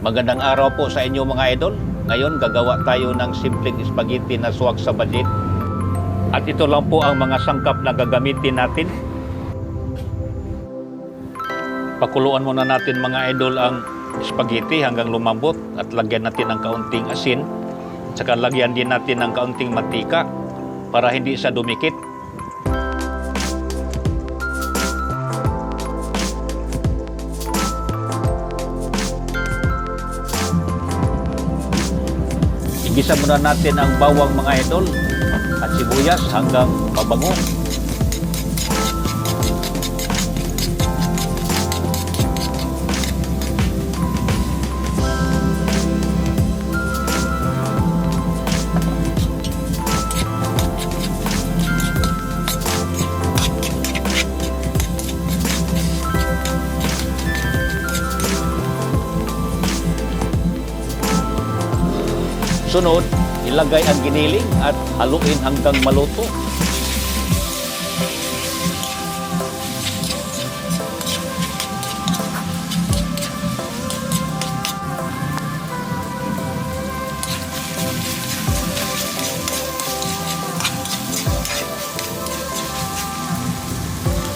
Magandang araw po sa inyo mga idol. Ngayon gagawa tayo ng simpleng spaghetti na swak sa budget. At ito lang po ang mga sangkap na gagamitin natin. Pakuluan muna natin mga idol ang spaghetti hanggang lumambot at lagyan natin ng kaunting asin. Saka lagyan din natin ng kaunting mantika para hindi siya dumikit. Igisa muna natin ang bawang mga idol at sibuyas hanggang mabango. Sunod, ilagay ang giniling at haluin hanggang maluto.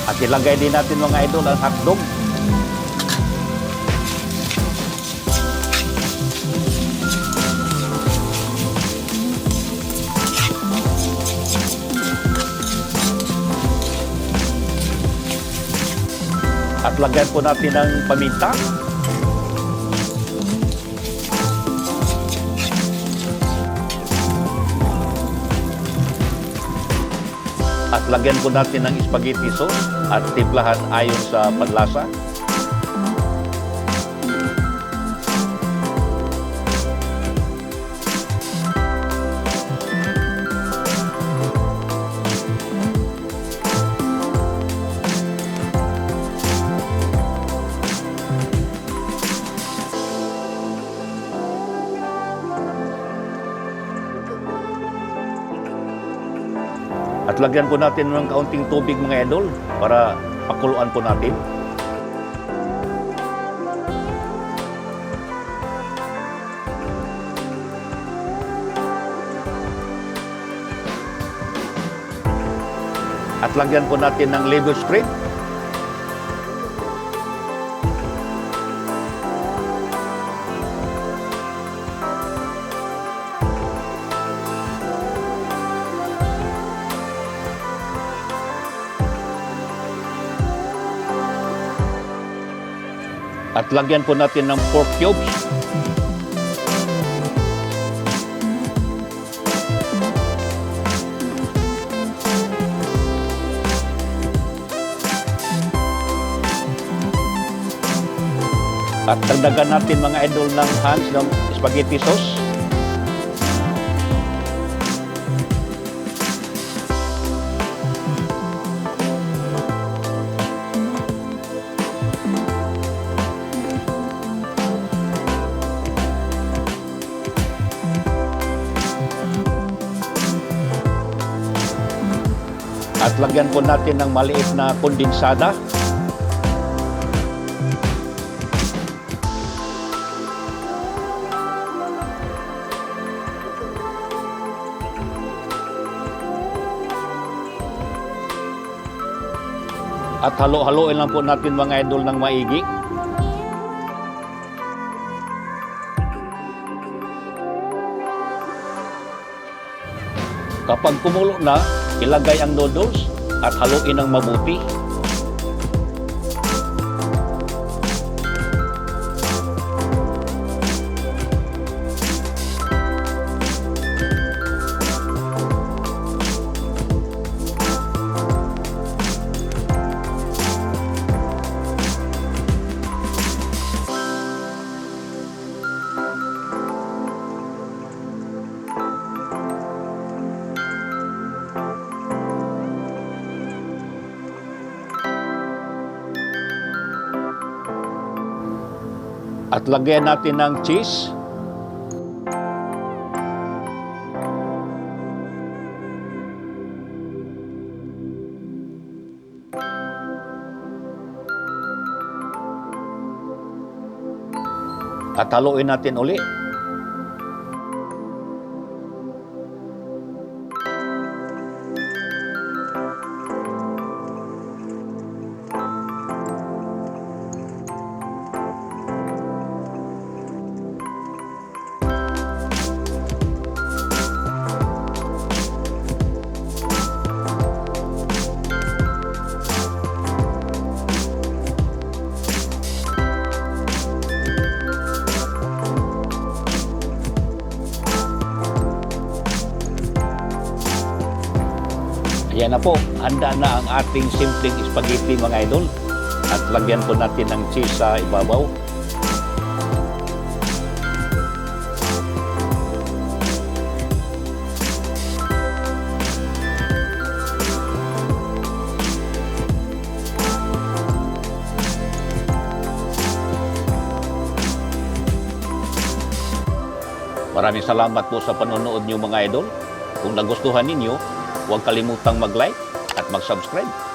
At ilagay din natin mga idol ang hotdog. At lagyan po natin ng paminta. At lagyan po natin ng spaghetti sauce at timplahan ayon sa panlasa. At lagyan po natin ng kaunting tubig mga idol para pakuluan po natin. At lagyan po natin ng liver spread. At lagyan po natin ng pork cubes. At dagdagan natin mga idol ng hands ng spaghetti sauce. At lagyan po natin ng maliit na kondensada. At halo-haloin lang po natin mga idol ng maigi. Kapag kumulo na, ilagay ang noodles at haluin ng mabuti. At lagyan natin ng cheese. At haluin natin uli. Ayan na po, handa na ang ating simpleng spaghetti mga idol. At lagyan po natin ng cheese sa ibabaw. Maraming salamat po sa panonood niyo mga idol. Kung nagustuhan ninyo, huwag kalimutang mag-like at mag-subscribe.